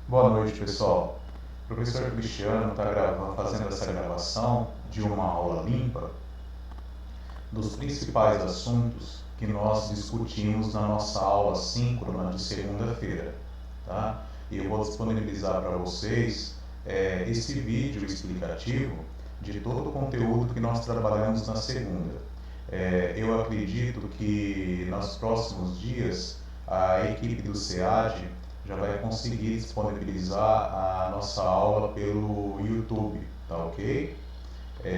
Boa noite, pessoal. O professor Cristiano está fazendo essa gravação de uma aula limpa dos principais assuntos que nós discutimos na nossa aula síncrona de segunda-feira, tá? E eu vou disponibilizar para vocês esse vídeo explicativo de todo o conteúdo que nós trabalhamos na segunda. Eu acredito que nos próximos dias a equipe do SEAD já vai conseguir disponibilizar a nossa aula pelo YouTube, tá ok?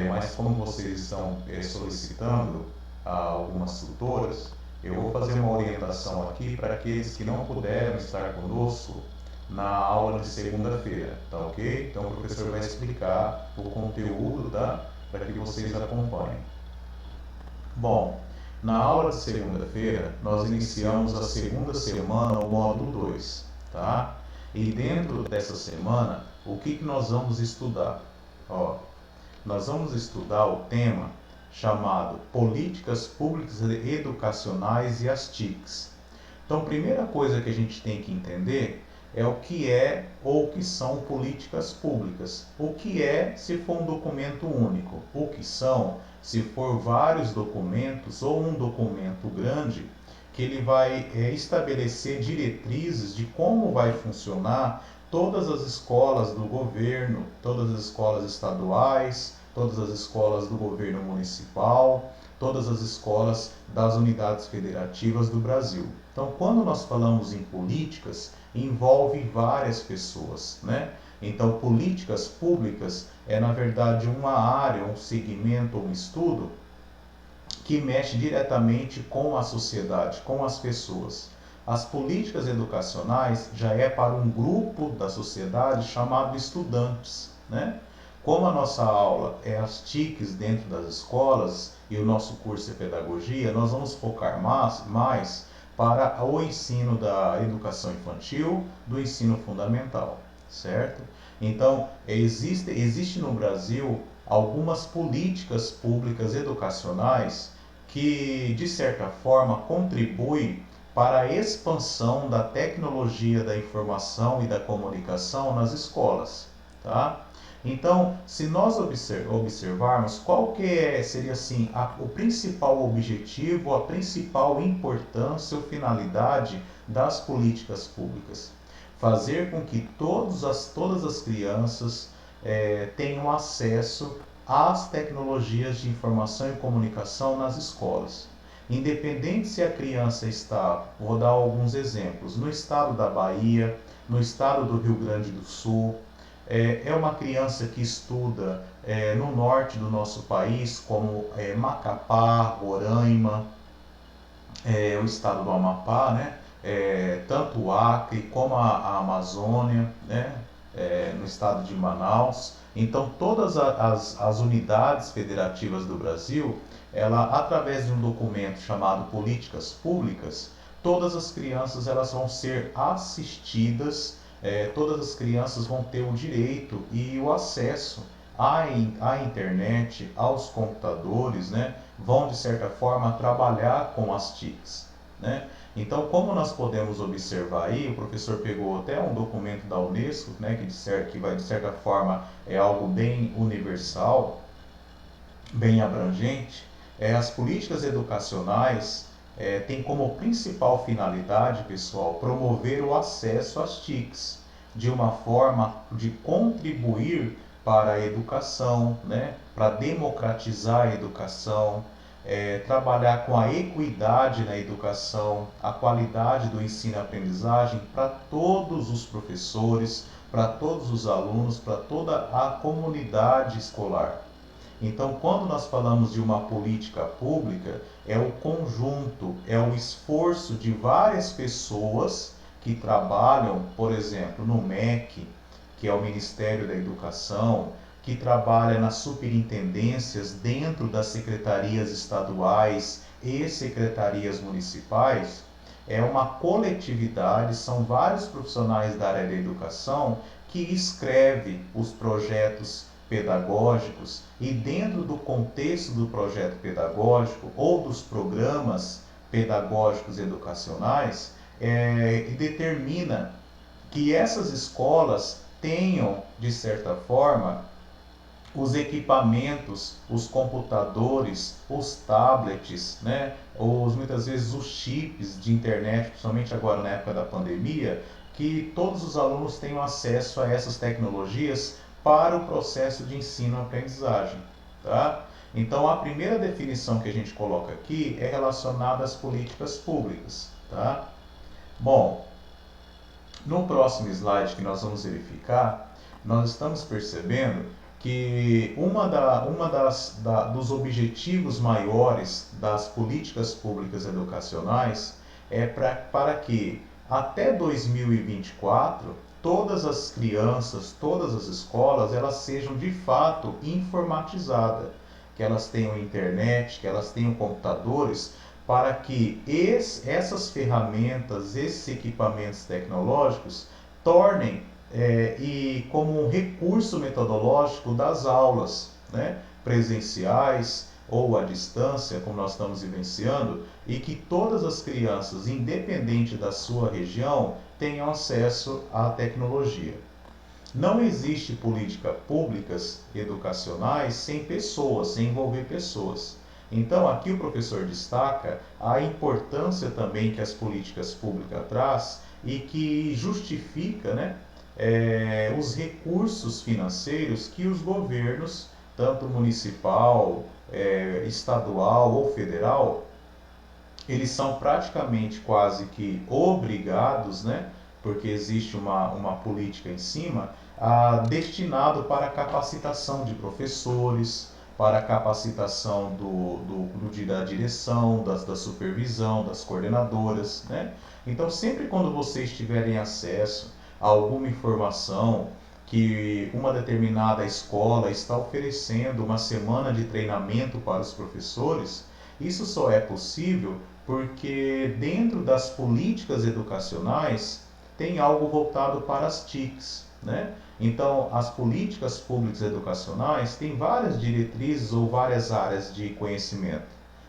Mas como vocês estão solicitando algumas tutoras, eu vou fazer uma orientação aqui para aqueles que não puderam estar conosco na aula de segunda-feira, tá ok? Então o professor vai explicar o conteúdo, tá? Para que vocês acompanhem. Bom, na aula de segunda-feira, nós iniciamos a segunda semana, o módulo 2, tá? E dentro dessa semana, o que nós vamos estudar? Ó, nós vamos estudar o tema chamado Políticas Públicas Educacionais e as TICs. Então, a primeira coisa que a gente tem que entender é o que é ou o que são políticas públicas. O que é se for um documento único. O que são se for vários documentos ou um documento grande que ele vai estabelecer diretrizes de como vai funcionar todas as escolas do governo, todas as escolas estaduais, todas as escolas do governo municipal, todas as escolas das unidades federativas do Brasil. Então, quando nós falamos em políticas, envolve várias pessoas, né? Então, políticas públicas é, na verdade, uma área, um segmento, um estudo que mexe diretamente com a sociedade, com as pessoas. As políticas educacionais já é para um grupo da sociedade chamado estudantes, né? Como a nossa aula é as TICs dentro das escolas e o nosso curso é pedagogia, nós vamos focar mais para o ensino da educação infantil, do ensino fundamental, certo? Então, existe no Brasil algumas políticas públicas educacionais que, de certa forma, contribuem para a expansão da tecnologia da informação e da comunicação nas escolas, tá? Então, se nós observarmos qual que seria assim o principal objetivo, a principal importância ou finalidade das políticas públicas, fazer com que todas as crianças tenham acesso às tecnologias de informação e comunicação nas escolas. Independente se a criança está, vou dar alguns exemplos, no estado da Bahia, no estado do Rio Grande do Sul, é uma criança que estuda no norte do nosso país, como Macapá, Roraima, o estado do Amapá, né? Tanto o Acre como a Amazônia, né? No estado de Manaus. Então, todas as unidades federativas do Brasil, ela, através de um documento chamado Políticas Públicas, todas as crianças elas vão ser assistidas, todas as crianças vão ter o direito e o acesso à internet, aos computadores, né? Vão, de certa forma, trabalhar com as TICs, né? Então, como nós podemos observar aí, o professor pegou até um documento da Unesco, né, que vai, de certa forma, é algo bem universal, bem abrangente. As políticas educacionais têm como principal finalidade, pessoal, promover o acesso às TICs, de uma forma de contribuir para a educação, né, para democratizar a educação, trabalhar com a equidade na educação, a qualidade do ensino e aprendizagem para todos os professores, para todos os alunos, para toda a comunidade escolar. Então, quando nós falamos de uma política pública, é o conjunto, é o esforço de várias pessoas que trabalham, por exemplo, no MEC, que é o Ministério da Educação, que trabalha nas superintendências dentro das secretarias estaduais e secretarias municipais. É uma coletividade, são vários profissionais da área da educação que escrevem os projetos pedagógicos e dentro do contexto do projeto pedagógico ou dos programas pedagógicos educacionais, determina que essas escolas tenham, de certa forma, os equipamentos, os computadores, os tablets, né, muitas vezes os chips de internet, principalmente agora na época da pandemia, que todos os alunos tenham acesso a essas tecnologias para o processo de ensino-aprendizagem, tá? Então, a primeira definição que a gente coloca aqui é relacionada às políticas públicas, tá? Bom, no próximo slide que nós vamos verificar, nós estamos percebendo que dos objetivos maiores das políticas públicas educacionais é para que até 2024 todas as crianças, todas as escolas, elas sejam de fato informatizadas, que elas tenham internet, que elas tenham computadores, para que essas ferramentas, esses equipamentos tecnológicos tornem e como um recurso metodológico das aulas, né, presenciais ou à distância, como nós estamos vivenciando, e que todas as crianças, independente da sua região, tenham acesso à tecnologia. Não existe políticas públicas educacionais sem pessoas, sem envolver pessoas. Então, aqui o professor destaca a importância também que as políticas públicas traz e que justifica, né, os recursos financeiros que os governos, tanto municipal, estadual ou federal, eles são praticamente quase que obrigados, né, porque existe uma política em cima, destinado para a capacitação de professores, para a capacitação da direção, da supervisão, das coordenadoras, né? Então, sempre quando vocês tiverem acesso a alguma informação que uma determinada escola está oferecendo uma semana de treinamento para os professores, isso só é possível porque dentro das políticas educacionais tem algo voltado para as TICs, né? Então, as políticas públicas educacionais têm várias diretrizes ou várias áreas de conhecimento,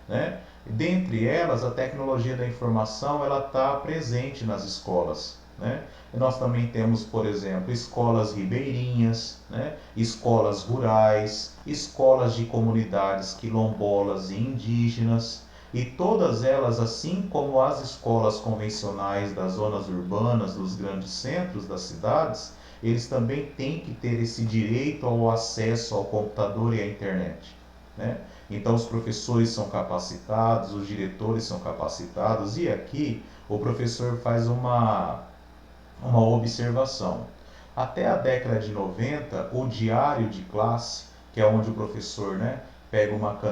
né? Dentre elas, a tecnologia da informação ela está presente nas escolas, né? E nós também temos, por exemplo, escolas ribeirinhas, né? Escolas rurais, escolas de comunidades quilombolas e indígenas, e todas elas, assim como as escolas convencionais das zonas urbanas, dos grandes centros das cidades, eles também têm que ter esse direito ao acesso ao computador e à internet, né? Então os professores são capacitados, os diretores são capacitados, e aqui o professor faz uma observação. Até a década de 90, o diário de classe, que é onde o professor, né,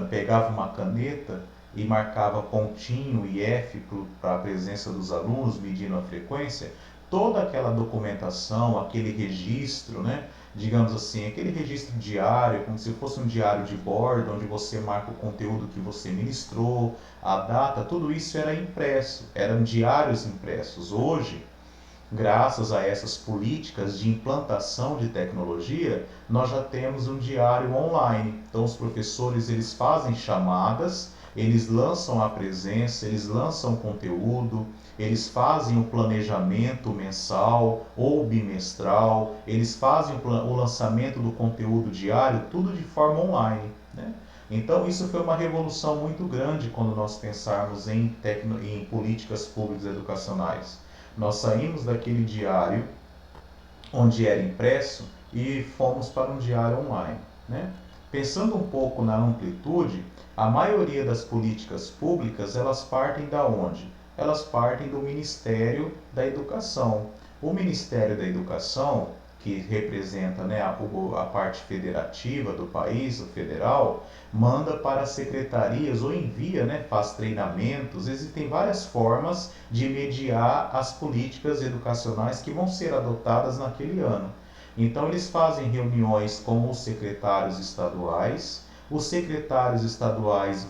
pegava uma caneta e marcava pontinho e F para a presença dos alunos, medindo a frequência, toda aquela documentação, aquele registro, né, digamos assim, aquele registro diário, como se fosse um diário de bordo, onde você marca o conteúdo que você ministrou, a data, tudo isso era impresso, eram diários impressos. Hoje, graças a essas políticas de implantação de tecnologia, nós já temos um diário online. Então os professores eles fazem chamadas, eles lançam a presença, eles lançam conteúdo, eles fazem o planejamento mensal ou bimestral, eles fazem o lançamento do conteúdo diário, tudo de forma online, né? Então isso foi uma revolução muito grande quando nós pensarmos em políticas públicas educacionais. Nós saímos daquele diário onde era impresso e fomos para um diário online, né? Pensando um pouco na amplitude, a maioria das políticas públicas, elas partem da onde? Elas partem do Ministério da Educação. O Ministério da Educação, que representa, né, a parte federativa do país, o federal, manda para as secretarias ou envia, né, faz treinamentos. Existem várias formas de mediar as políticas educacionais que vão ser adotadas naquele ano. Então eles fazem reuniões com os secretários estaduais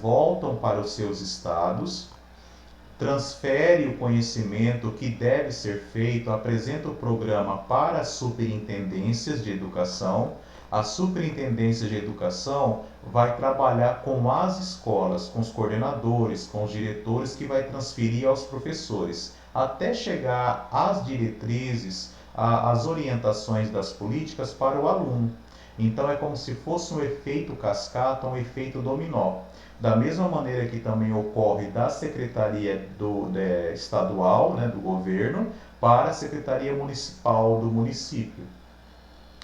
voltam para os seus estados, transfere o conhecimento que deve ser feito, apresenta o programa para as superintendências de educação. A superintendência de educação vai trabalhar com as escolas, com os coordenadores, com os diretores, que vai transferir aos professores, até chegar às diretrizes as orientações das políticas para o aluno. Então é como se fosse um efeito cascata, um efeito dominó. Da mesma maneira que também ocorre da Secretaria Estadual, né, do governo, para a Secretaria Municipal do município.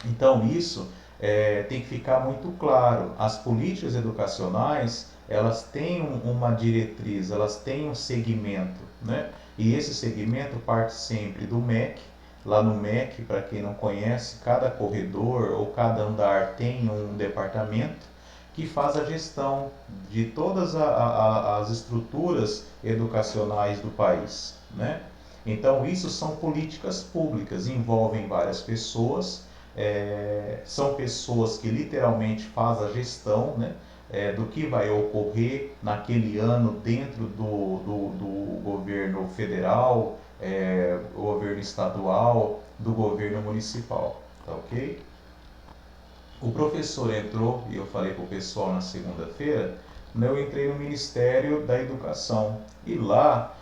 Então isso tem que ficar muito claro. As políticas educacionais, elas têm uma diretriz, elas têm um segmento, né? E esse segmento parte sempre do MEC. Lá no MEC, para quem não conhece, cada corredor ou cada andar tem um departamento que faz a gestão de todas as estruturas educacionais do país, né? Então, isso são políticas públicas, envolvem várias pessoas, são pessoas que literalmente fazem a gestão, né, do que vai ocorrer naquele ano dentro do governo federal, do governo estadual, do governo municipal, tá ok? O professor entrou, e eu falei para o pessoal na segunda-feira, né, eu entrei no Ministério da Educação, e lá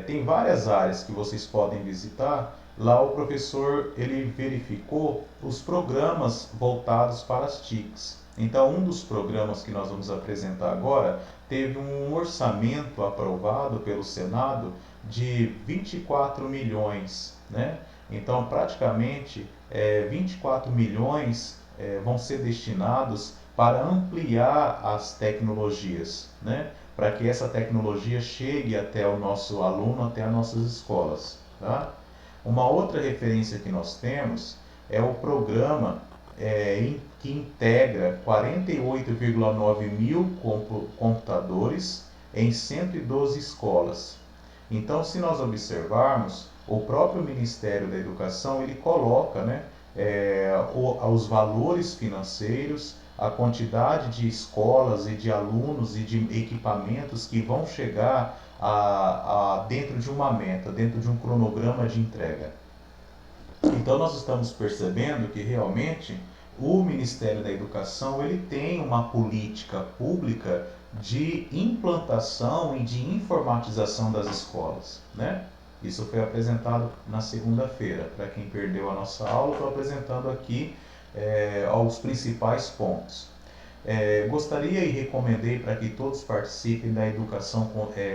tem várias áreas que vocês podem visitar. Lá o professor ele verificou os programas voltados para as TICs. Então, um dos programas que nós vamos apresentar agora teve um orçamento aprovado pelo Senado de 24 milhões, né? Então, praticamente 24 milhões vão ser destinados para ampliar as tecnologias, né? Para que essa tecnologia chegue até o nosso aluno, até as nossas escolas, tá? Uma outra referência que nós temos é o programa que integra 48,9 mil computadores em 112 escolas. Então, se nós observarmos, o próprio Ministério da Educação ele coloca, né, os valores financeiros, a quantidade de escolas e de alunos e de equipamentos que vão chegar dentro de uma meta, dentro de um cronograma de entrega. Então nós estamos percebendo que realmente o Ministério da Educação ele tem uma política pública de implantação e de informatização das escolas, né? Isso foi apresentado na segunda-feira. Para quem perdeu a nossa aula, estou apresentando aqui os principais pontos. Gostaria e recomendei para que todos participem da educação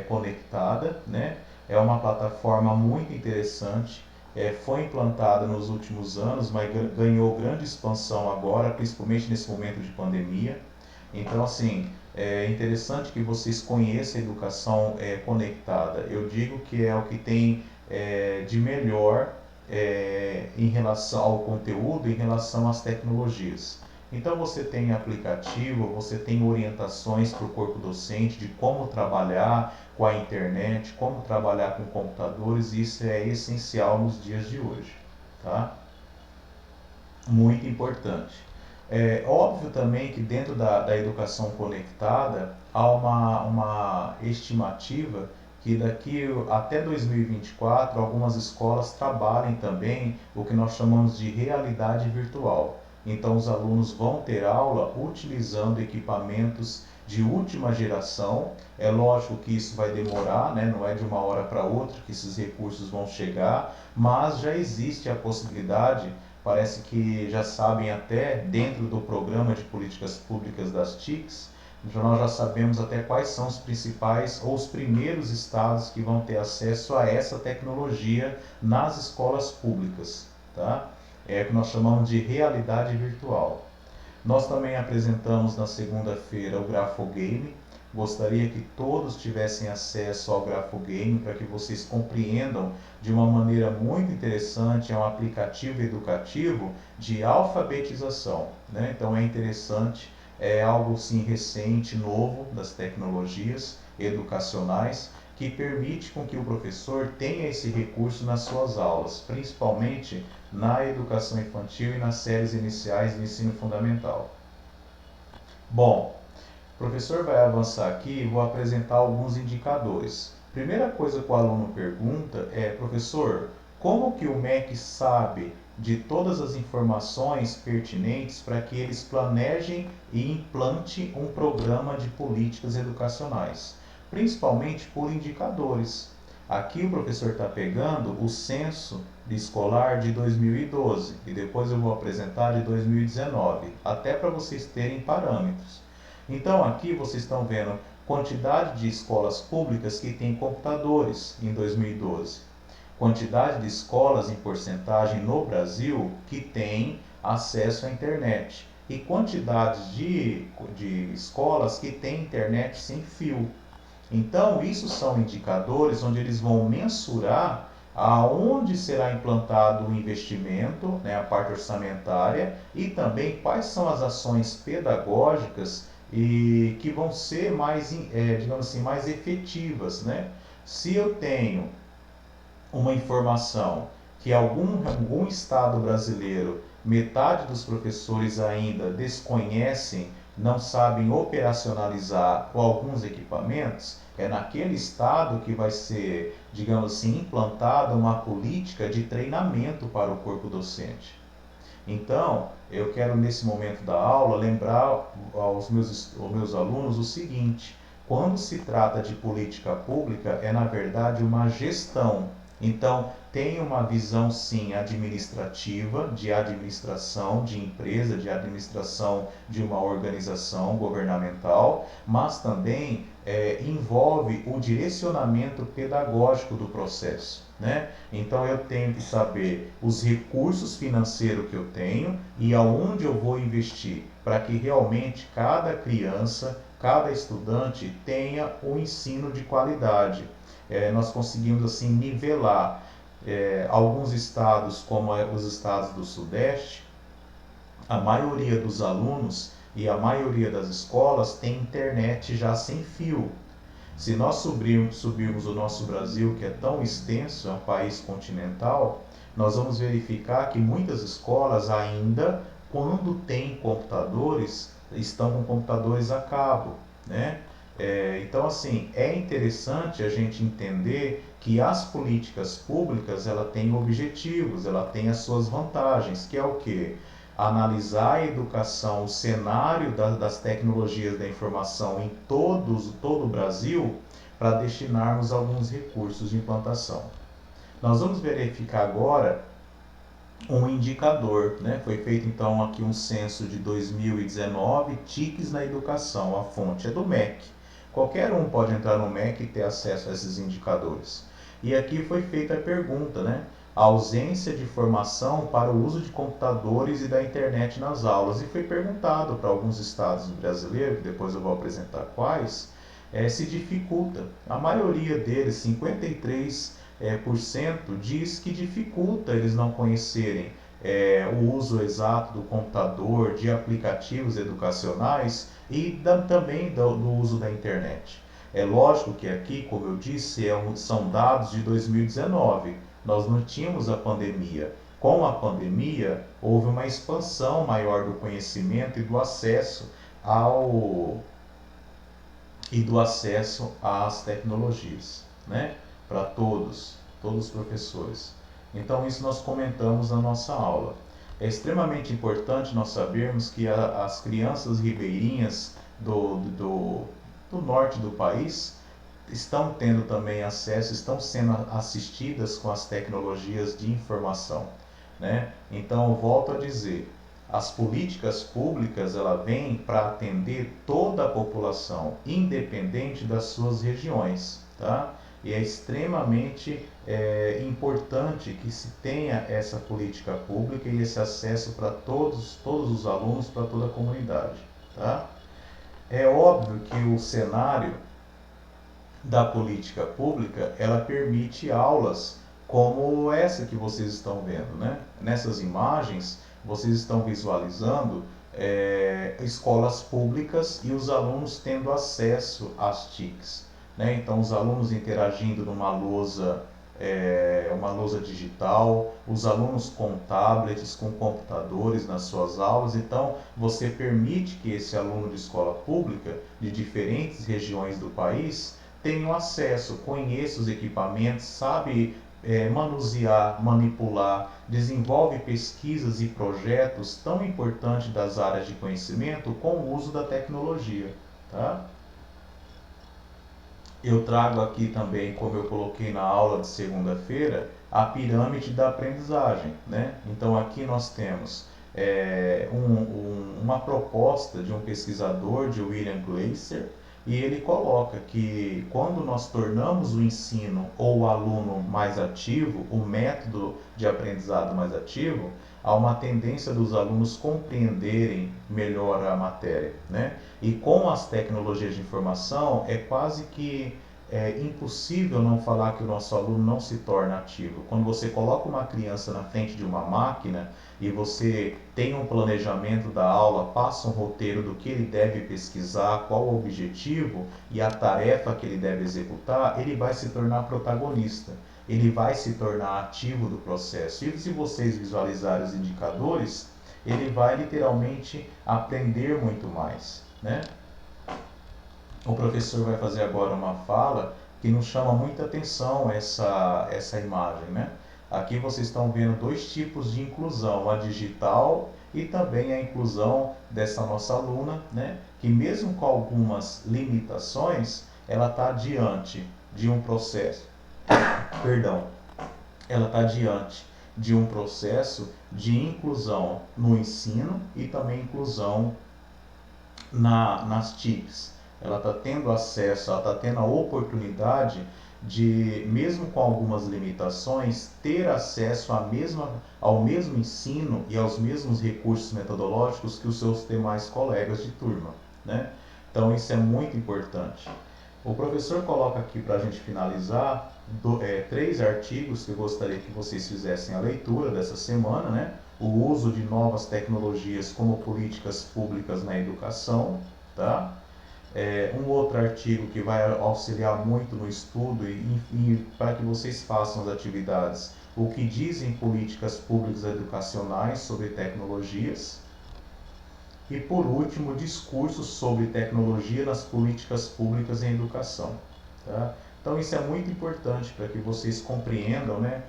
conectada, né? É uma plataforma muito interessante, foi implantada nos últimos anos, mas ganhou grande expansão agora, principalmente nesse momento de pandemia. Então, assim, é interessante que vocês conheçam a educação conectada. Eu digo que é o que tem de melhor em relação ao conteúdo, em relação às tecnologias. Então você tem aplicativo, você tem orientações para o corpo docente de como trabalhar com a internet, como trabalhar com computadores, e isso é essencial nos dias de hoje, tá? Muito importante. É óbvio também que dentro da educação conectada há uma estimativa que daqui até 2024 algumas escolas trabalhem também o que nós chamamos de realidade virtual. Então os alunos vão ter aula utilizando equipamentos de última geração. É lógico que isso vai demorar, né? Não é de uma hora para outra que esses recursos vão chegar, mas já existe a possibilidade. Parece que já sabem até dentro do programa de políticas públicas das TICs, então nós já sabemos até quais são os principais ou os primeiros estados que vão ter acesso a essa tecnologia nas escolas públicas, tá? É o que nós chamamos de realidade virtual. Nós também apresentamos na segunda-feira o Grafogame. Gostaria que todos tivessem acesso ao Grafogame para que vocês compreendam de uma maneira muito interessante. É um aplicativo educativo de alfabetização, né? Então é interessante, é algo sim recente, novo das tecnologias educacionais, que permite com que o professor tenha esse recurso nas suas aulas, principalmente na educação infantil e nas séries iniciais do ensino fundamental. Bom, o professor vai avançar aqui e vou apresentar alguns indicadores. Primeira coisa que o aluno pergunta é: professor, como que o MEC sabe de todas as informações pertinentes para que eles planejem e implante um programa de políticas educacionais? Principalmente por indicadores. Aqui o professor está pegando o censo escolar de 2012 e depois eu vou apresentar de 2019, até para vocês terem parâmetros. Então aqui vocês estão vendo quantidade de escolas públicas que têm computadores em 2012, quantidade de escolas em porcentagem no Brasil que têm acesso à internet e quantidade de escolas que têm internet sem fio. Então, isso são indicadores onde eles vão mensurar aonde será implantado o investimento, né, a parte orçamentária, e também quais são as ações pedagógicas e que vão ser mais, digamos assim, mais efetivas, né? Se eu tenho uma informação que algum estado brasileiro, metade dos professores ainda desconhecem, não sabem operacionalizar alguns equipamentos, é naquele estado que vai ser, digamos assim, implantada uma política de treinamento para o corpo docente. Então, eu quero nesse momento da aula lembrar aos meus alunos o seguinte: quando se trata de política pública, é na verdade uma gestão. Então, tem uma visão sim administrativa, de administração de empresa, de administração de uma organização governamental, mas também envolve o direcionamento pedagógico do processo, né? Então eu tenho que saber os recursos financeiros que eu tenho e aonde eu vou investir para que realmente cada criança, cada estudante tenha um ensino de qualidade. Nós conseguimos assim nivelar alguns estados, como os estados do Sudeste, a maioria dos alunos e a maioria das escolas tem internet já sem fio. Se nós subirmos o nosso Brasil, que é tão extenso, é um país continental, nós vamos verificar que muitas escolas ainda, quando têm computadores, estão com computadores a cabo, né? Então, assim, é interessante a gente entender que as políticas públicas, ela têm objetivos, ela tem as suas vantagens, que é o quê? Analisar a educação, o cenário das tecnologias da informação em todo o Brasil, para destinarmos alguns recursos de implantação. Nós vamos verificar agora um indicador, né? Foi feito então aqui um censo de 2019, TICs na educação, a fonte é do MEC. Qualquer um pode entrar no MEC e ter acesso a esses indicadores. E aqui foi feita a pergunta, né? A ausência de formação para o uso de computadores e da internet nas aulas. E foi perguntado para alguns estados brasileiros, que depois eu vou apresentar quais, se dificulta. A maioria deles, 53%, diz que dificulta eles não conhecerem o uso exato do computador, de aplicativos educacionais e também do uso da internet. É lógico que aqui, como eu disse, são dados de 2019. Nós não tínhamos a pandemia. Com a pandemia, houve uma expansão maior do conhecimento e do acesso às tecnologias, né? Para todos os professores. Então, isso nós comentamos na nossa aula. É extremamente importante nós sabermos que as crianças ribeirinhas do norte do país estão tendo também acesso, estão sendo assistidas com as tecnologias de informação, né? Então, eu volto a dizer, as políticas públicas ela vêm para atender toda a população, independente das suas regiões, tá? E é extremamente importante que se tenha essa política pública e esse acesso para todos os alunos, para toda a comunidade, tá? É óbvio que o cenário da política pública, ela permite aulas como essa que vocês estão vendo, né? Nessas imagens, vocês estão visualizando escolas públicas e os alunos tendo acesso às TICs, né? Então, os alunos interagindo numa lousa, uma lousa digital, os alunos com tablets, com computadores nas suas aulas. Então, você permite que esse aluno de escola pública, de diferentes regiões do país, tenham acesso, conheça os equipamentos, sabe manusear, manipular, desenvolve pesquisas e projetos tão importantes das áreas de conhecimento com o uso da tecnologia, tá? eu trago aqui também, como eu coloquei na aula de segunda-feira, a pirâmide da aprendizagem, né? Então aqui nós temos uma proposta de um pesquisador, de William Glasser, e ele coloca que quando nós tornamos o ensino ou o aluno mais ativo, o método de aprendizado mais ativo, há uma tendência dos alunos compreenderem melhor a matéria, né? E com as tecnologias de informação, é quase que impossível não falar que o nosso aluno não se torna ativo. Quando você coloca uma criança na frente de uma máquina e você tem um planejamento da aula, passa um roteiro do que ele deve pesquisar, qual o objetivo e a tarefa que ele deve executar, ele vai se tornar protagonista. Ele vai se tornar ativo do processo. E se vocês visualizarem os indicadores, ele vai literalmente aprender muito mais, né? O professor vai fazer agora uma fala que nos chama muita atenção essa imagem, né? Aqui vocês estão vendo dois tipos de inclusão, a digital e também a inclusão dessa nossa aluna, né? Que mesmo com algumas limitações, ela está diante de um processo, perdão, ela está diante de um processo de inclusão no ensino e também inclusão nas TICs. Ela está tendo acesso, ela está tendo a oportunidade de, mesmo com algumas limitações, ter acesso ao mesmo ensino e aos mesmos recursos metodológicos que os seus demais colegas de turma, né? Então isso é muito importante. O professor coloca aqui para a gente finalizar 3 artigos que eu gostaria que vocês fizessem a leitura dessa semana, né? O uso de novas tecnologias como políticas públicas na educação, tá? Um outro artigo que vai auxiliar muito no estudo e para que vocês façam as atividades, o que dizem políticas públicas educacionais sobre tecnologias. E por último, discursos sobre tecnologia nas políticas públicas em educação. Tá? Então isso é muito importante para que vocês compreendam, né?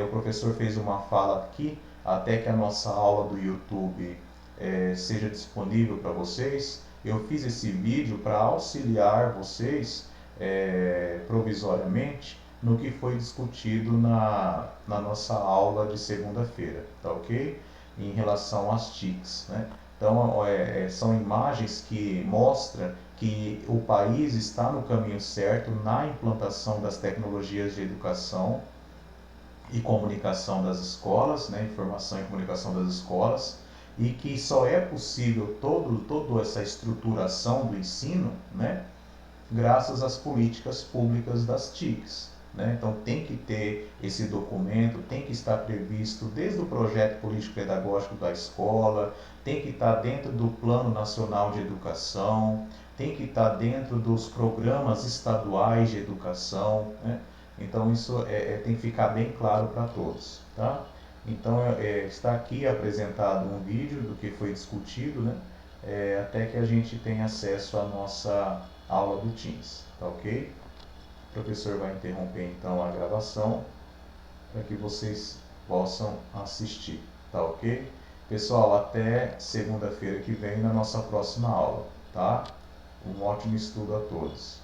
O professor fez uma fala aqui, até que a nossa aula do YouTube seja disponível para vocês. Eu fiz esse vídeo para auxiliar vocês provisoriamente no que foi discutido na nossa aula de segunda-feira, tá ok? Em relação às TICs, né? Então, são imagens que mostram que o país está no caminho certo na implantação das tecnologias de educação e comunicação das escolas, né, informação e comunicação das escolas, e que só é possível toda essa estruturação do ensino, né, graças às políticas públicas das TICs. Né? Então tem que ter esse documento, tem que estar previsto desde o projeto político-pedagógico da escola, tem que estar dentro do Plano Nacional de Educação, tem que estar dentro dos programas estaduais de educação, né? Então isso tem que ficar bem claro para todos. Tá? Então está aqui apresentado um vídeo do que foi discutido, né? Até que a gente tenha acesso à nossa aula do Teams, tá ok? O professor vai interromper então a gravação para que vocês possam assistir, tá ok? Pessoal, até segunda-feira que vem na nossa próxima aula, tá? Um ótimo estudo a todos.